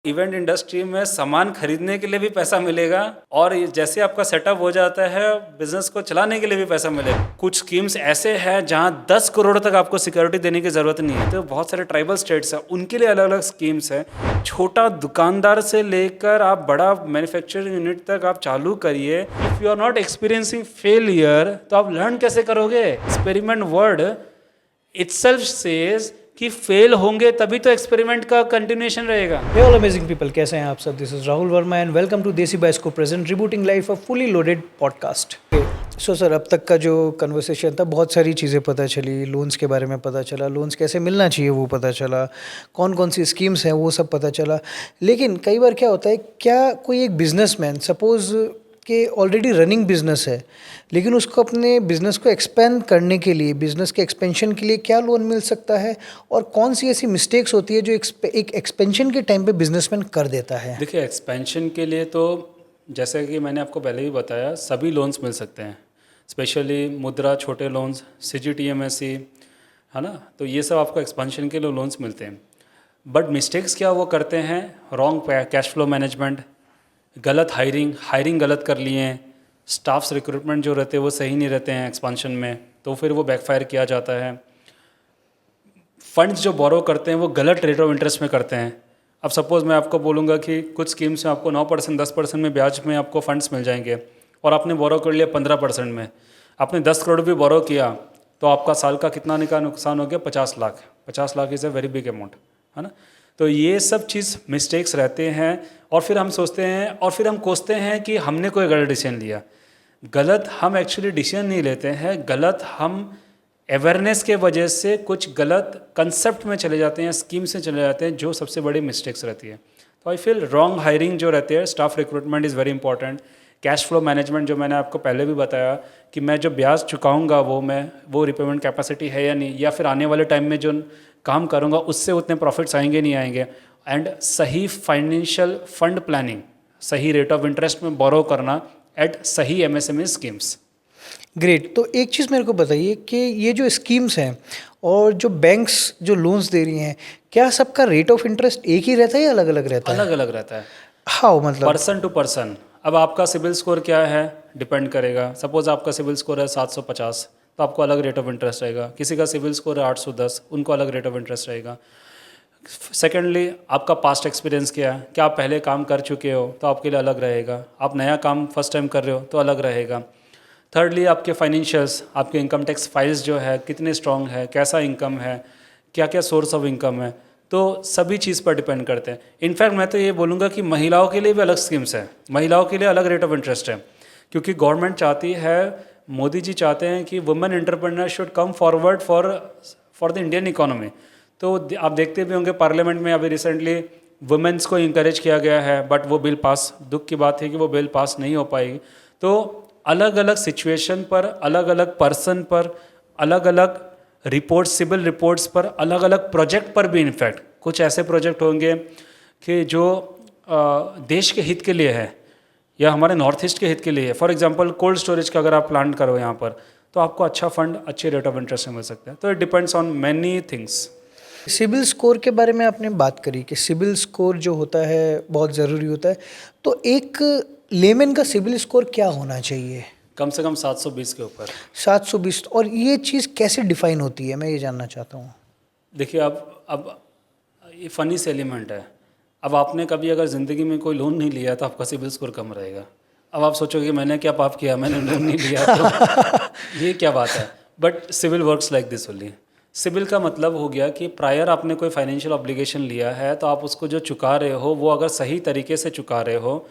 Event industry में सामान खरीदने के लिए भी पैसा मिलेगा और जैसे आपका सेटअप हो जाता है बिजनेस को चलाने के लिए भी पैसा मिलेगा। कुछ स्कीम्स ऐसे हैं जहां 10 करोड़ तक आपको सिक्योरिटी देने की ज़रूरत नहीं है। तो बहुत सारे ट्राइबल स्टेट्स हैं, उनके लिए अलग अलग स्कीम्स हैं। छोटा दुकानदार से लेकर आप बड़ा मैन्युफैक्चरिंग यूनिट तक आप चालू करिए। If you are not experiencing failure तो आप लर्न कैसे करोगे? एक्सपेरिमेंट वर्ड इटसेल्फ सेज कि फेल होंगे तभी तो एक्सपेरिमेंट का कंटिन्यूएशन रहेगा। Hey all amazing people, कैसे हैं आप सब? This is Rahul Verma and welcome to Desi बाइस को present rebooting life a fully loaded podcast. So sir, अब तक का जो कन्वर्सेशन था बहुत सारी चीज़ें पता चली, लोन्स के बारे में पता चला, लोन्स कैसे मिलना चाहिए वो पता चला, कौन कौन सी स्कीम्स हैं वो सब पता चला। लेकिन कई बार क्या होता है, क्या कोई एक बिजनेसमैन सपोज कि ऑलरेडी रनिंग बिजनेस है लेकिन उसको अपने बिजनेस को एक्सपेंड करने के लिए, बिजनेस के एक्सपेंशन के लिए क्या लोन मिल सकता है और कौन सी ऐसी मिस्टेक्स होती है जो एक एक्सपेंशन के टाइम पे बिजनेसमैन कर देता है? देखिए, एक्सपेंशन के लिए तो जैसे कि मैंने आपको पहले ही बताया, सभी लोन्स मिल सकते हैं। स्पेशली मुद्रा, छोटे लोन्स, CGTMSE, है ना, तो ये सब आपको एक्सपेंशन के लिए लोन्स मिलते हैं। बट मिस्टेक्स क्या वो करते हैं? रॉन्ग कैश फ्लो मैनेजमेंट, गलत हायरिंग गलत कर लिए हैं, स्टाफ्स रिक्रूटमेंट जो रहते हैं वो सही नहीं रहते हैं एक्सपेंशन में, तो फिर वो बैकफायर किया जाता है। फंड्स जो बोरो करते हैं वो गलत रेट ऑफ इंटरेस्ट में करते हैं। अब सपोज़ मैं आपको बोलूँगा कि कुछ स्कीम्स में आपको 9% 10% में ब्याज में आपको फंड्स मिल जाएंगे और आपने बोरो कर लिया 15% में। आपने 10 करोड़ भी बोरो किया तो आपका साल का कितना नुकसान हो गया? 50 lakh. 50 lakh is a very big amount, है ना। तो ये सब चीज़ मिस्टेक्स रहते हैं और फिर हम सोचते हैं और फिर हम कोसते हैं कि हमने कोई गलत डिसीजन लिया। गलत हम एक्चुअली डिसीजन नहीं लेते हैं, गलत हम अवेयरनेस के वजह से कुछ गलत कंसेप्ट में चले जाते हैं, स्कीम से चले जाते हैं, जो सबसे बड़ी मिस्टेक्स रहती है। तो आई फील रॉन्ग हायरिंग जो रहती है, staff recruitment is very important. Cash flow management जो मैंने आपको पहले भी बताया कि मैं जो ब्याज चुकाऊंगा वो रिपेमेंट कैपेसिटी है या नहीं, या फिर आने वाले टाइम में जो काम करूंगा उससे उतने प्रॉफिट्स आएंगे नहीं आएंगे। एंड सही फाइनेंशियल फंड प्लानिंग, सही रेट ऑफ इंटरेस्ट में बोरो करना एट सही MSME स्कीम्स। ग्रेट। तो एक चीज़ मेरे को बताइए कि ये जो स्कीम्स हैं और जो बैंक्स जो लोन्स दे रही हैं, क्या सबका रेट ऑफ इंटरेस्ट एक ही रहता है या अलग अलग रहता है? अलग अलग रहता है, हाउ मतलब? Person to person. अब आपका सिबिल स्कोर क्या है डिपेंड करेगा। सपोज आपका सिबिल स्कोर है 750 तो आपको अलग रेट ऑफ इंटरेस्ट रहेगा। किसी का सिबिल स्कोर है 810, उनको अलग रेट ऑफ इंटरेस्ट रहेगा। सेकेंडली, आपका पास्ट एक्सपीरियंस क्या है, क्या आप पहले काम कर चुके हो तो आपके लिए अलग रहेगा, आप नया काम फर्स्ट टाइम कर रहे हो तो अलग रहेगा। थर्डली, आपके फाइनेंशियल्स, आपके इनकम टैक्स फाइल्स जो है कितने स्ट्रॉन्ग है, कैसा इनकम है, क्या क्या सोर्स ऑफ इनकम है, तो सभी चीज़ पर डिपेंड करते हैं। इनफैक्ट मैं तो ये बोलूँगा कि महिलाओं के लिए भी अलग स्कीम्स हैं, महिलाओं के लिए अलग रेट ऑफ इंटरेस्ट है, क्योंकि गवर्नमेंट चाहती है, मोदी जी चाहते हैं कि women entrepreneur should come forward for the Indian economy. तो आप देखते भी होंगे पार्लियामेंट में अभी रिसेंटली वुमेन्स को इंकरेज किया गया है, बट वो बिल पास, दुख की बात है कि वो बिल पास नहीं हो पाएगी। तो अलग अलग सिचुएशन पर, अलग अलग पर्सन पर, अलग अलग रिपोर्ट्स, सिविल रिपोर्ट्स पर, अलग अलग प्रोजेक्ट पर भी, इनफैक्ट कुछ ऐसे प्रोजेक्ट होंगे कि जो देश के हित के लिए है या हमारे नॉर्थ ईस्ट के हित के लिए है। फॉर एग्जांपल, कोल्ड स्टोरेज का अगर आप प्लान करो यहाँ पर तो आपको अच्छा फंड, अच्छे रेट ऑफ इंटरेस्ट में मिल सकता है। तो it depends on many things. CIBIL score के बारे में आपने बात करी कि सिबिल स्कोर जो होता है बहुत ज़रूरी होता है, तो एक लेमन का सिबिल स्कोर क्या होना चाहिए? कम से कम 720 के ऊपर। 720। और ये चीज़ कैसे डिफाइन होती है, मैं ये जानना चाहता हूँ। देखिए, अब ये फनी से एलिमेंट है। अब आपने कभी अगर ज़िंदगी में कोई लोन नहीं लिया तो आपका सिबिल स्कोर कम रहेगा। अब आप सोचोगे मैंने क्या पाप किया, मैंने लोन नहीं लिया तो ये क्या बात है। But civil works like this only. CIBIL का मतलब हो गया कि प्रायर आपने कोई फाइनेंशियल ऑब्लिगेशन लिया है तो आप उसको जो चुका रहे हो वो अगर सही तरीके से चुका रहे हो,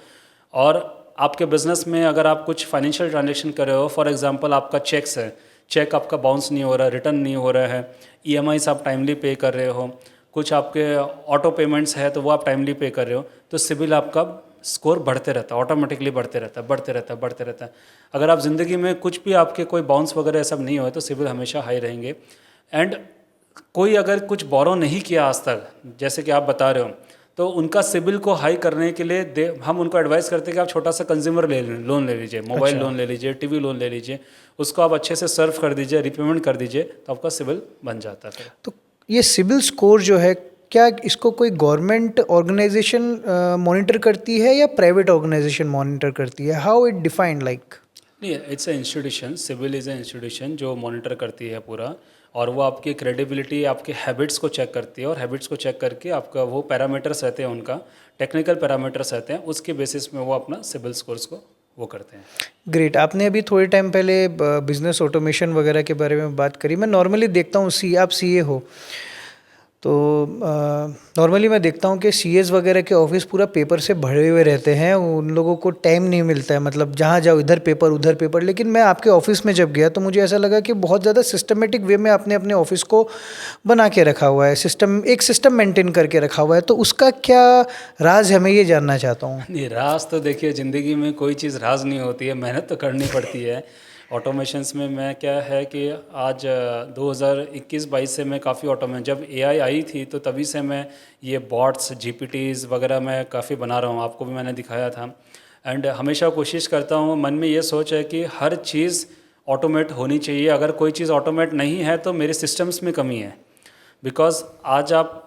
और आपके बिजनेस में अगर आप कुछ फाइनेंशियल ट्रांजेक्शन कर रहे हो, फॉर एग्जांपल आपका चेक्स है, चेक आपका बाउंस नहीं हो रहा है, रिटर्न नहीं हो रहा है, EMIs आप टाइमली पे कर रहे हो, कुछ आपके ऑटो पेमेंट्स है तो वो आप टाइमली पे कर रहे हो, तो सिबिल आपका स्कोर बढ़ते रहता है, ऑटोमेटिकली बढ़ते रहता है। अगर आप ज़िंदगी में कुछ भी आपके कोई बाउंस वगैरह सब नहीं हो तो सिबिल हमेशा हाई रहेंगे। एंड कोई अगर कुछ बोरो नहीं किया आज तक, जैसे कि आप बता रहे हो, तो उनका सिबिल को हाई करने के लिए हम उनको एडवाइस करते हैं कि आप छोटा सा कंज्यूमर लोन ले लीजिए, मोबाइल लोन ले लीजिए, टीवी लोन ले लीजिए, उसको आप अच्छे से सर्व कर दीजिए, रिपेमेंट कर दीजिए, तो आपका सिबिल बन जाता है। तो ये सिबिल स्कोर जो है क्या इसको कोई गवर्नमेंट ऑर्गेनाइजेशन मॉनिटर करती है या प्राइवेट ऑर्गेनाइजेशन मॉनिटर करती है? How it defined like? नहीं, it's a institution, civil is a institution जो मॉनिटर करती है पूरा, और वो आपकी क्रेडिबिलिटी, आपके हैबिट्स को चेक करती है, और हैबिट्स को चेक करके आपका वो पैरामीटर्स रहते हैं, उनका टेक्निकल पैरामीटर्स रहते हैं, उसके बेसिस में वो अपना सिविल स्कोर्स को वो करते हैं। ग्रेट। आपने अभी थोड़े टाइम पहले बिजनेस ऑटोमेशन वगैरह के बारे में बात करी। मैं नॉर्मली देखता हूँ आप सीए हो, तो नॉर्मली मैं देखता हूँ कि सीएस वगैरह के ऑफिस पूरा पेपर से भरे हुए रहते हैं, उन लोगों को टाइम नहीं मिलता है, मतलब जहाँ जाओ इधर पेपर उधर पेपर। लेकिन मैं आपके ऑफिस में जब गया तो मुझे ऐसा लगा कि बहुत ज़्यादा सिस्टमेटिक वे में आपने अपने ऑफिस को बना के रखा हुआ है, एक सिस्टम मेंटेन करके रखा हुआ है। तो उसका क्या राज है, मैं ये जानना चाहता हूँ। नहीं, राज तो देखिए, ज़िंदगी में कोई चीज़ राज नहीं होती है, मेहनत तो करनी पड़ती है। ऑटोमेशंस में मैं क्या है कि आज 2021-22 से मैं काफ़ी जब एआई आई थी तो तभी से मैं ये बॉट्स, जीपीटीज़ वगैरह मैं काफ़ी बना रहा हूँ, आपको भी मैंने दिखाया था। एंड हमेशा कोशिश करता हूँ, मन में ये सोच है कि हर चीज़ ऑटोमेट होनी चाहिए। अगर कोई चीज़ ऑटोमेट नहीं है तो मेरे सिस्टम्स में कमी है। बिकॉज आज आप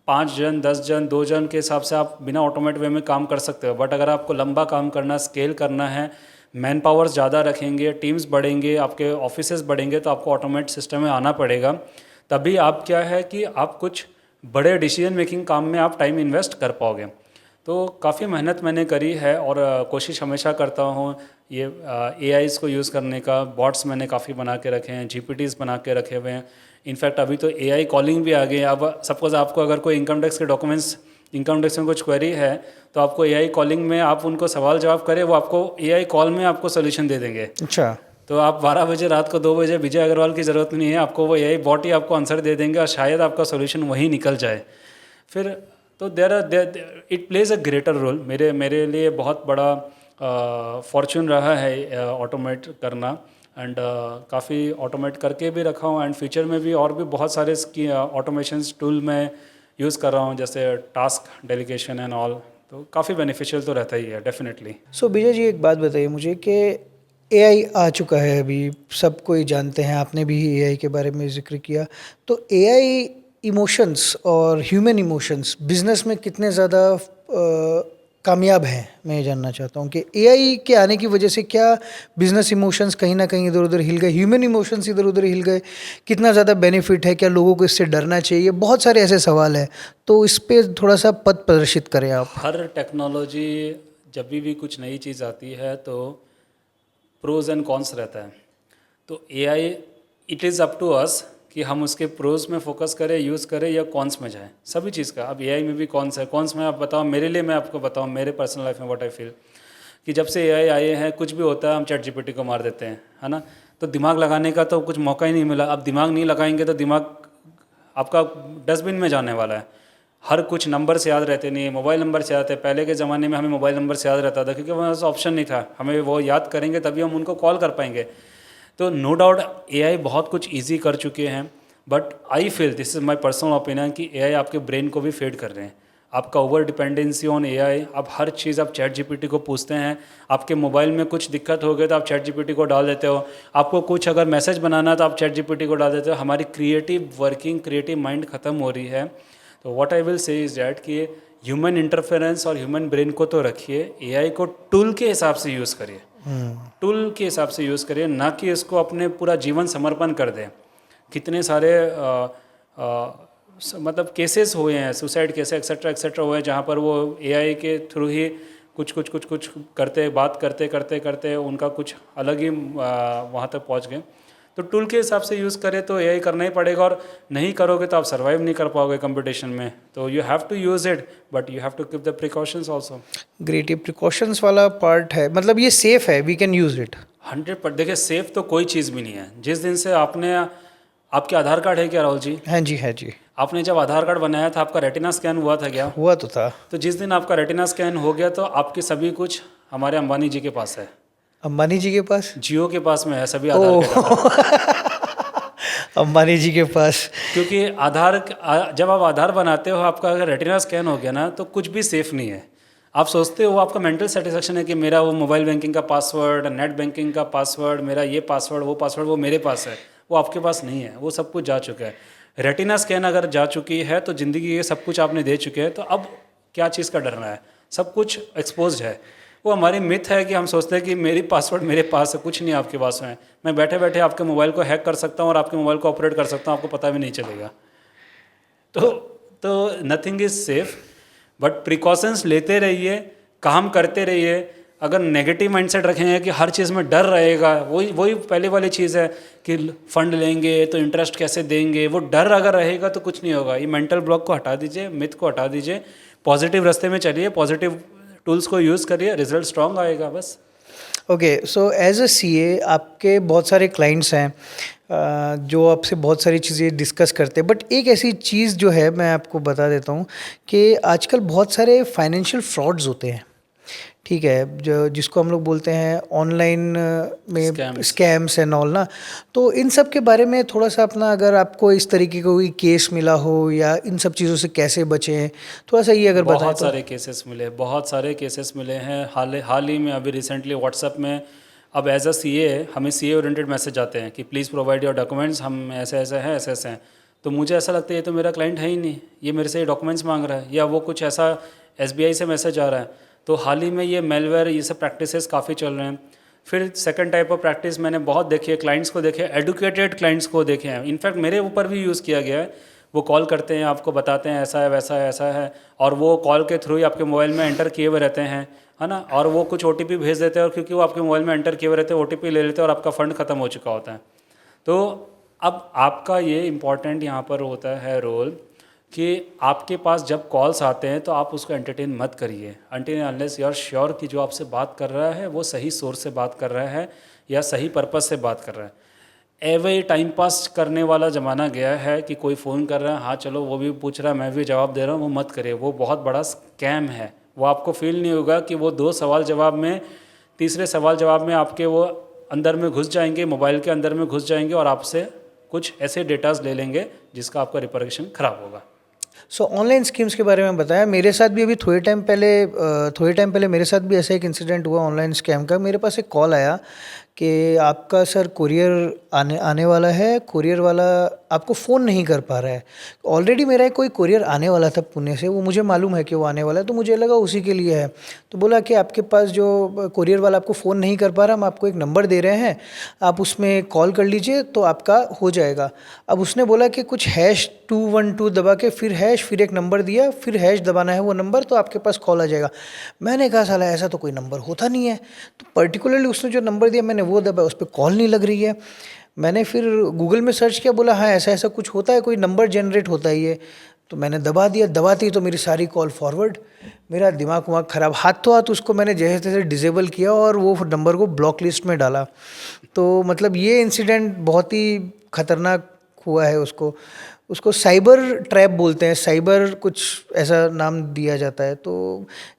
5 जन, 10 जन, 2 जन के हिसाब से आप बिना ऑटोमेट वे में काम कर सकते हो, बट अगर आपको लंबा काम करना, स्केल करना है, मैन पावर्स ज़्यादा रखेंगे, टीम्स बढ़ेंगे, आपके ऑफिसेज बढ़ेंगे, तो आपको ऑटोमेट सिस्टम में आना पड़ेगा। तभी आप क्या है कि आप कुछ बड़े डिसीजन मेकिंग काम में आप टाइम इन्वेस्ट कर पाओगे। तो काफ़ी मेहनत मैंने करी है, और कोशिश हमेशा करता हूँ ये एआईज़ को यूज़ करने का। बॉट्स मैंने काफ़ी बना के रखे हैं, जीपीटीज़ बना के रखे हुए हैं। इनफैक्ट अभी तो एआई कॉलिंग भी आ गई है। अब सपोज आपको अगर कोई इनकम टैक्स के डॉक्यूमेंट्स, इनकम टैक्स में कुछ क्वेरी है, तो आपको एआई कॉलिंग में आप उनको सवाल जवाब करें, वो आपको एआई कॉल में आपको सोल्यूशन दे देंगे। अच्छा। तो आप 12 बजे रात को 2 बजे विजय अग्रवाल की ज़रूरत नहीं है, आपको वो एआई बॉट ही आपको आंसर दे देंगे, और शायद आपका सोल्यूशन वहीं निकल जाए। फिर तो it plays a greater role. मेरे लिए बहुत बड़ा फॉर्चून रहा है ऑटोमेट करना, एंड काफ़ी ऑटोमेट करके भी रखा हूँ, एंड फ्यूचर में भी और भी बहुत सारे ऑटोमेशंस टूल मैं यूज़ कर रहा हूँ, जैसे टास्क डेलीगेशन एंड ऑल। तो काफ़ी बेनिफिशियल तो रहता ही है डेफिनेटली। सो विजय जी, एक बात बताइए मुझे कि एआई आ चुका है, अभी सब कोई जानते हैं, आपने भी एआई के बारे में जिक्र किया। तो एआई इमोशंस और ह्यूमन इमोशंस बिजनेस में कितने ज़्यादा कामयाब हैं, मैं ये जानना चाहता हूँ कि एआई के आने की वजह से क्या बिजनेस इमोशंस कहीं ना कहीं इधर उधर हिल गए, ह्यूमन इमोशंस इधर उधर हिल गए, कितना ज़्यादा बेनिफिट है, क्या लोगों को इससे डरना चाहिए? बहुत सारे ऐसे सवाल हैं, तो इस पर थोड़ा सा पथ प्रदर्शित करें आप। हर टेक्नोलॉजी जब भी कुछ नई चीज़ आती है तो प्रोज एंड कॉन्स रहता है। तो AI, it is up to us कि हम उसके प्रोज में फोकस करें, यूज़ करें, या कॉन्स में जाएं, सभी चीज़ का। अब एआई में भी कॉन्स है, कॉन्स में आप बताओ, मेरे लिए मैं आपको बताऊं, मेरे पर्सनल लाइफ में व्हाट आई फील, कि जब से एआई आए हैं कुछ भी होता है हम चैट जीपीटी को मार देते हैं, है ना। तो दिमाग लगाने का तो कुछ मौका ही नहीं मिला। अब दिमाग नहीं लगाएंगे तो दिमाग आपका डस्टबिन में जाने वाला है। हर कुछ नंबर से याद रहते नहीं है, मोबाइल नंबर से याद है। पहले के ज़माने में हमें मोबाइल नंबर से याद रहता था क्योंकि वहाँ ऑप्शन नहीं था, हमें वो याद करेंगे तभी हम उनको कॉल कर पाएंगे। तो नो डाउट एआई बहुत कुछ इजी कर चुके हैं, but I feel, this is my personal opinion, कि एआई आपके ब्रेन को भी फेड कर रहे हैं। आपका ओवर डिपेंडेंसी ऑन एआई, आप हर चीज़ आप चैट जीपीटी को पूछते हैं। आपके मोबाइल में कुछ दिक्कत हो गई तो आप चैट जीपीटी को डाल देते हो। आपको कुछ अगर मैसेज बनाना है तो आप चैट जीपीटी को डाल देते हो। हमारी क्रिएटिव वर्किंग, क्रिएटिव माइंड ख़त्म हो रही है। तो what I will say is that कि ह्यूमन इंटरफेरेंस और ह्यूमन ब्रेन को तो रखिए, एआई को टूल के हिसाब से यूज़ करिए, टूल के हिसाब से यूज़ करिए, ना कि इसको अपने पूरा जीवन समर्पण कर दें। कितने सारे मतलब केसेस हुए हैं, सुसाइड केस एक्सेट्रा एक्सेट्रा हुए हैं, जहाँ पर वो एआई के थ्रू ही कुछ करते, बात करते करते करते उनका कुछ अलग ही वहाँ तक पहुँच गए। तो टूल के हिसाब से यूज़ करें तो एआई करना ही पड़ेगा, और नहीं करोगे तो आप सर्वाइव नहीं कर पाओगे कंपटीशन में। तो you have to use it, but you have to keep the precautions also. Great, ये प्रिकॉशंस वाला पार्ट है, मतलब ये सेफ है, वी कैन यूज़ इट 100%। देखिए, सेफ तो कोई चीज़ भी नहीं है। जिस दिन से आपके आधार कार्ड है क्या राहुल जी? हाँ जी, है जी। आपने जब आधार कार्ड बनाया था आपका रेटिना स्कैन हुआ था क्या? हुआ तो था। तो जिस दिन आपका रेटिना स्कैन हो गया तो आपके सभी कुछ हमारे अंबानी जी के पास है, अंबानी जी के पास, जियो के पास में है सभी आधार कार्ड। अंबानी जी के पास। क्योंकि जब आप आधार बनाते हो, आपका अगर रेटिना स्कैन हो गया ना तो कुछ भी सेफ नहीं है। आप सोचते हो वो आपका मेंटल सेटिस्फेक्शन है कि मेरा वो मोबाइल बैंकिंग का पासवर्ड, नेट बैंकिंग का पासवर्ड, मेरा ये पासवर्ड वो मेरे पास है, वो आपके पास नहीं है, वो सब कुछ जा चुका है। रेटिना स्कैन अगर जा चुकी है तो ज़िंदगी के सब कुछ आपने दे चुके हैं, तो अब क्या चीज़ का डरना है, सब कुछ एक्सपोज्ड है। वो हमारी मिथ है कि हम सोचते हैं कि मेरी पासवर्ड मेरे पास है, कुछ नहीं आपके पास है। मैं बैठे बैठे आपके मोबाइल को हैक कर सकता हूँ और आपके मोबाइल को ऑपरेट कर सकता हूँ, आपको पता भी नहीं चलेगा। तो nothing is safe, but precautions लेते रहिए, काम करते रहिए। अगर नेगेटिव माइंडसेट रखेंगे कि हर चीज़ में डर रहेगा, वही वही पहले वाली चीज़ है कि फंड लेंगे तो इंटरेस्ट कैसे देंगे, वो डर अगर रहेगा तो कुछ नहीं होगा। ये मेंटल ब्लॉक को हटा दीजिए, मिथ को हटा दीजिए, पॉजिटिव रास्ते में चलिए, पॉजिटिव टूल्स को यूज़ करिए, रिजल्ट स्ट्रांग आएगा बस। Okay, so as a CA आपके बहुत सारे क्लाइंट्स हैं जो आपसे बहुत सारी चीज़ें डिस्कस करते हैं, बट एक ऐसी चीज़ जो है मैं आपको बता देता हूँ कि आजकल बहुत सारे फाइनेंशियल फ्रॉड्स होते हैं, ठीक है, जो जिसको हम लोग बोलते हैं ऑनलाइन में Scams. स्कैम्स एंड ऑल ना। तो इन सब के बारे में थोड़ा सा अपना, अगर आपको इस तरीके का कोई केस मिला हो या इन सब चीज़ों से कैसे बचें, थोड़ा सा ये अगर बताएं बहुत तो। सारे केसेस मिले, बहुत सारे केसेस मिले हैं। हाल ही में अभी रिसेंटली व्हाट्सएप में, अब एज अ सीए हमें सीए ओरिएंटेड मैसेज आते हैं कि प्लीज़ प्रोवाइड योर डॉक्यूमेंट्स, हम ऐसे ऐसे हैं, ऐसे ऐसे हैं। तो मुझे ऐसा लगता है ये तो मेरा क्लाइंट है ही नहीं, ये मेरे से डॉक्यूमेंट्स मांग रहा है, या वो कुछ ऐसा एसबीआई से मैसेज आ रहा है। तो हाल ही में ये मेलवेयर, ये सब प्रैक्टिसेस काफ़ी चल रहे हैं। फिर सेकंड टाइप ऑफ प्रैक्टिस मैंने बहुत देखी है, क्लाइंट्स को देखे, एडुकेटेड क्लाइंट्स को देखे हैं, इनफैक्ट मेरे ऊपर भी यूज़ किया गया है। वो कॉल करते हैं, आपको बताते हैं ऐसा है वैसा है ऐसा है, और वो कॉल के थ्रू ही आपके मोबाइल में एंटर किए हुए रहते हैं, है ना, और वो कुछ ओटीपी भेज देते हैं, और क्योंकि वो आपके मोबाइल में एंटर किए हुए रहते हैं ओटीपी ले लेते हैं और आपका फ़ंड ख़त्म हो चुका होता है। तो अब आपका ये इम्पॉर्टेंट यहाँ पर होता है रोल कि आपके पास जब कॉल्स आते हैं तो आप उसको एंटरटेन मत करिए until unless you are sure कि जो आपसे बात कर रहा है वो सही सोर्स से बात कर रहा है या सही पर्पस से बात कर रहा है। एवे टाइम पास करने वाला ज़माना गया है कि कोई फ़ोन कर रहा है, हाँ चलो वो भी पूछ रहा है मैं भी जवाब दे रहा हूँ, वो मत करिए, वो बहुत बड़ा स्कैम है। वो आपको फील नहीं होगा कि वो 2 सवाल जवाब में, तीसरे सवाल जवाब में आपके वो अंदर में घुस जाएंगे, मोबाइल के अंदर में घुस जाएंगे और आपसे कुछ ऐसे डेटाज ले लेंगे जिसका आपका रिपरकशन ख़राब होगा। सो ऑनलाइन स्कीम्स के बारे में बताया। मेरे साथ भी अभी थोड़े टाइम पहले मेरे साथ भी ऐसा एक इंसिडेंट हुआ ऑनलाइन स्कैम का। मेरे पास एक कॉल आया कि आपका सर कुरियर आने वाला है, कुरियर वाला आपको फ़ोन नहीं कर पा रहा है। ऑलरेडी मेरा एक कोई कुरियर आने वाला था पुणे से, वो मुझे मालूम है कि वो आने वाला है, तो मुझे लगा उसी के लिए है। तो बोला कि आपके पास जो कुरियर वाला आपको फ़ोन नहीं कर पा रहा, हम आपको एक नंबर दे रहे हैं, आप उसमें कॉल कर लीजिए तो आपका हो जाएगा। अब उसने बोला कि कुछ #212 दबा के फिर एक नंबर दिया, फिर हैश दबाना है वो नंबर, तो आपके पास कॉल आ जाएगा। मैंने कहा साला ऐसा तो कोई नंबर होता नहीं है। तो पर्टिकुलरली उसने जो नंबर दिया मैंने वो दबाया, उस पर कॉल नहीं लग रही है। मैंने फिर गूगल में सर्च किया, बोला हाँ ऐसा ऐसा कुछ होता है, कोई नंबर जनरेट होता है ये। तो मैंने दबा दिया, दबाते ही तो मेरी सारी कॉल फॉरवर्ड। मेरा दिमाग वमाग ख़राब, हाथों हाथ उसको मैंने जैसे तैसे डिसेबल किया और वो नंबर को ब्लॉक लिस्ट में डाला। तो मतलब ये इंसिडेंट बहुत ही ख़तरनाक हुआ है। उसको साइबर ट्रैप बोलते हैं, साइबर कुछ ऐसा नाम दिया जाता है। तो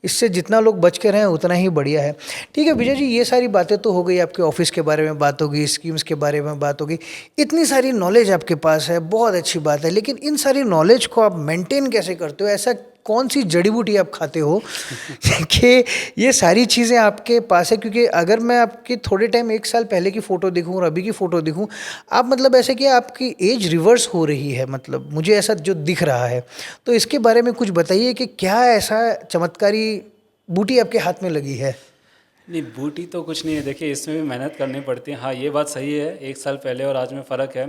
इससे जितना लोग बच के रहें उतना ही बढ़िया है। ठीक है विजय जी, ये सारी बातें तो हो गई, आपके ऑफिस के बारे में बात होगी, स्कीम्स के बारे में बात होगी, इतनी सारी नॉलेज आपके पास है, बहुत अच्छी बात है। लेकिन इन सारी नॉलेज को आप मेंटेन कैसे करते हो? ऐसा कौन सी जड़ी बूटी आप खाते हो कि ये सारी चीज़ें आपके पास है? क्योंकि अगर मैं आपकी थोड़े टाइम 1 साल पहले की फ़ोटो दिखूँ और अभी की फ़ोटो दिखूँ, आप मतलब ऐसे कि आपकी एज रिवर्स हो रही है, मतलब मुझे ऐसा जो दिख रहा है। तो इसके बारे में कुछ बताइए कि क्या ऐसा चमत्कारी बूटी आपके हाथ में लगी है? नहीं, बूटी तो कुछ नहीं है, देखिए इसमें भी मेहनत करनी पड़ती है। हाँ ये बात सही है, 1 साल पहले और आज में फ़र्क है।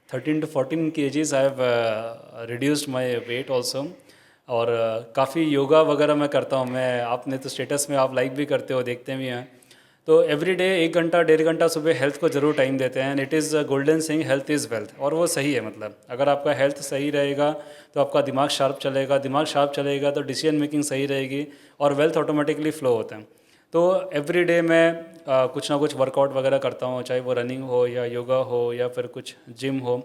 13 to 14 kgs I have reduced my weight also. और काफ़ी योगा वगैरह मैं करता हूँ। मैं, आपने तो स्टेटस में आप लाइक भी करते हो, देखते भी हैं। तो एवरी डे 1 घंटा 1.5 घंटा सुबह हेल्थ को ज़रूर टाइम देते हैं। And it is golden thing, health is wealth. और वो सही है, मतलब अगर आपका हेल्थ सही रहेगा तो आपका दिमाग शार्प चलेगा, दिमाग शार्प चलेगा तो डिसीजन मेकिंग सही रहेगी और वेल्थ ऑटोमेटिकली फ्लो होता है। तो एवरी डे मैं कुछ ना कुछ वर्कआउट वगैरह करता हूँ, चाहे वो रनिंग हो या योगा हो या फिर कुछ जिम हो।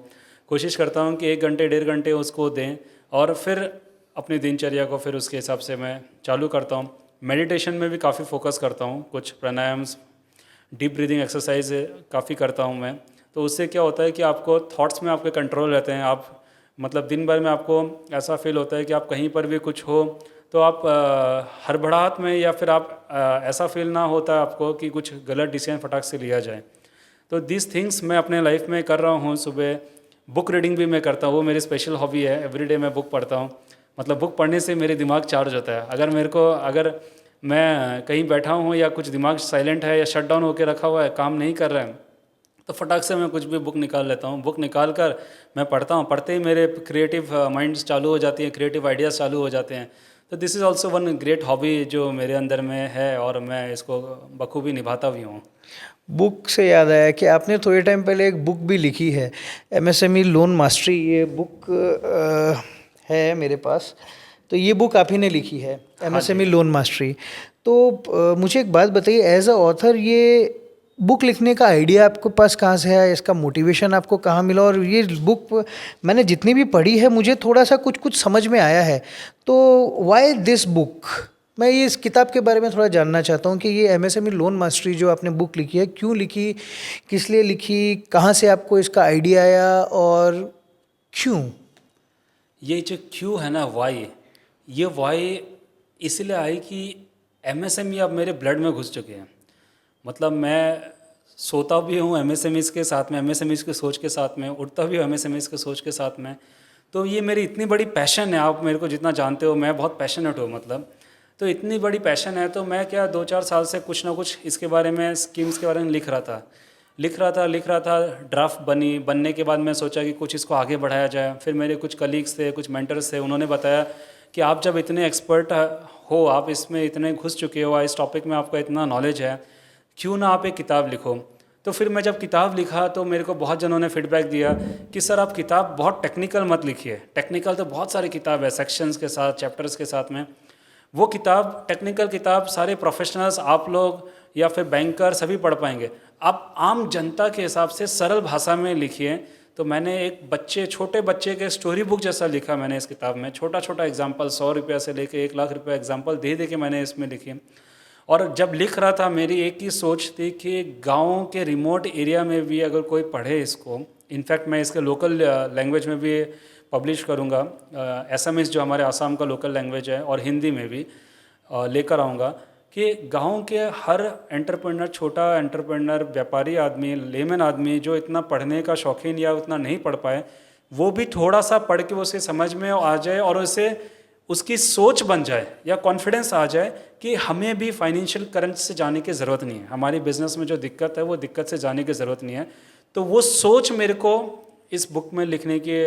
कोशिश करता हूँ कि 1 घंटे 1.5 घंटे उसको दें और फिर अपनी दिनचर्या को फिर उसके हिसाब से मैं चालू करता हूँ। मेडिटेशन में भी काफ़ी फोकस करता हूँ, कुछ प्राणायाम्स, डीप ब्रीदिंग एक्सरसाइज काफ़ी करता हूँ मैं। तो उससे क्या होता है कि आपको थॉट्स में आपके कंट्रोल रहते हैं। आप मतलब दिन भर में आपको ऐसा फील होता है कि आप कहीं पर भी कुछ हो तो आप हड़बड़ाहट में, या फिर आप ऐसा फील ना होता आपको कि कुछ गलत डिसीजन फटाक से लिया जाए। तो दिस थिंग्स मैं अपने लाइफ में कर रहा हूँ। सुबह बुक रीडिंग भी मैं करता हूँ, वो मेरी स्पेशल हॉबी है। एवरीडे मैं बुक पढ़ता हूँ। मतलब बुक पढ़ने से मेरे दिमाग चार्ज होता है। अगर मैं कहीं बैठा हूँ या कुछ दिमाग साइलेंट है या शट डाउन होकर रखा हुआ है, काम नहीं कर रहा है, तो फटाक से मैं कुछ भी बुक निकाल लेता हूँ। बुक निकाल कर मैं पढ़ता हूँ, पढ़ते ही मेरे क्रिएटिव माइंड्स चालू हो जाती हैं, क्रिएटिव आइडियाज़ चालू हो जाते हैं। तो this is also one great hobby जो मेरे अंदर में है और मैं इसको बखूबी निभाता भी हूँ। बुक से याद आया कि आपने थोड़े टाइम पहले एक बुक भी लिखी है, एमएसएमई लोन मास्टरी। ये बुक है मेरे पास। तो ये बुक आप ही ने लिखी है, एमएसएमई लोन मास्टरी। तो मुझे एक बात बताइए, एज अ ऑथर ये बुक लिखने का आइडिया आपके पास कहाँ से है, इसका मोटिवेशन आपको कहाँ मिला? और ये बुक मैंने जितनी भी पढ़ी है मुझे थोड़ा सा कुछ कुछ समझ में आया है। तो व्हाई दिस बुक? मैं ये इस किताब के बारे में थोड़ा जानना चाहता हूँ कि ये एमएसएमई लोन मास्टरी जो आपने बुक लिखी है, क्यों लिखी, किस लिए लिखी, कहाँ से आपको इसका आइडिया आया और क्यों? ये जो क्यों है ना, वाई, ये वाई इसलिए आई कि एमएसएमई अब मेरे ब्लड में घुस चुके हैं। मतलब मैं सोता भी हूँ एमएसएमईज़ के साथ में, एमएसएमईज़ की सोच के साथ में, उठता भी हूँ एमएसएमईज़ की सोच के साथ में। तो ये मेरी इतनी बड़ी पैशन है, आप मेरे को जितना जानते हो मैं बहुत पैशनेट हूँ। मतलब तो इतनी बड़ी पैशन है, तो मैं क्या 2-4 साल से कुछ ना कुछ इसके बारे में, स्कीम्स के बारे में लिख रहा था। ड्राफ्ट बनने के बाद मैं सोचा कि कुछ इसको आगे बढ़ाया जाए। फिर मेरे कुछ कलीग्स थे, कुछ मेंटर्स थे, उन्होंने बताया कि आप जब इतने एक्सपर्ट हो, आप इसमें इतने घुस चुके हो, इस टॉपिक में आपका इतना नॉलेज है, क्यों ना आप एक किताब लिखो। तो फिर मैं जब किताब लिखा तो मेरे को बहुत जनों ने फीडबैक दिया कि सर आप किताब बहुत टेक्निकल मत लिखिए। टेक्निकल तो बहुत सारी किताब है, सेक्शंस के साथ, चैप्टर्स के साथ में। वो किताब, टेक्निकल किताब सारे प्रोफेशनल्स, आप लोग या फिर बैंकर सभी पढ़ पाएंगे। आप आम जनता के हिसाब से सरल भाषा में लिखिए। तो मैंने एक छोटे बच्चे के स्टोरी बुक जैसा लिखा मैंने इस किताब में। छोटा छोटा एग्जाम्पल, 100 रुपये से लेके 1 लाख रुपये एग्जाम्पल दे के मैंने इसमें लिखी। और जब लिख रहा था मेरी एक ही सोच थी कि गाँव के रिमोट एरिया में भी अगर कोई पढ़े इसको, इनफैक्ट मैं इसके लोकल लैंग्वेज में भी पब्लिश करूँगा, एसामीज़ जो हमारे आसाम का लोकल लैंग्वेज है, और हिंदी में भी लेकर आऊँगा कि गांव के हर एंटरप्रेन्योर, छोटा एंटरप्रेन्योर, व्यापारी आदमी, लेमन आदमी जो इतना पढ़ने का शौकीन या उतना नहीं पढ़ पाए, वो भी थोड़ा सा पढ़ के उसे समझ में आ जाए और उसे उसकी सोच बन जाए या कॉन्फिडेंस आ जाए कि हमें भी फाइनेंशियल करंट से जाने की ज़रूरत नहीं है, हमारी बिज़नेस में जो दिक्कत है वो दिक्कत से जाने की ज़रूरत नहीं है। तो वो सोच मेरे को इस बुक में लिखने की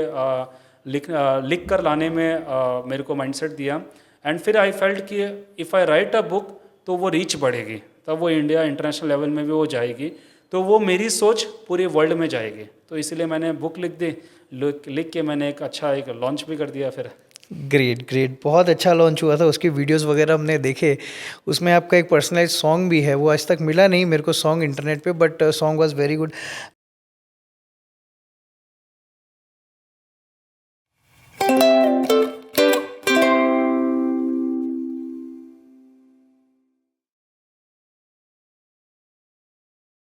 लिख कर लाने में मेरे को माइंडसेट दिया। एंड फिर आई फेल्ट कि if I right a book तो वो रीच बढ़ेगी, तब वो इंडिया इंटरनेशनल लेवल में भी वो जाएगी, तो वो मेरी सोच पूरे वर्ल्ड में जाएगी। तो इसलिए मैंने बुक लिख दी, लिख के मैंने एक लॉन्च भी कर दिया फिर। ग्रेट ग्रेट, बहुत अच्छा लॉन्च हुआ था, उसकी वीडियोस वगैरह हमने देखे। उसमें आपका एक पर्सनलाइज सॉन्ग भी है, वो आज तक मिला नहीं मेरे को सॉन्ग इंटरनेट पे, but song was very good.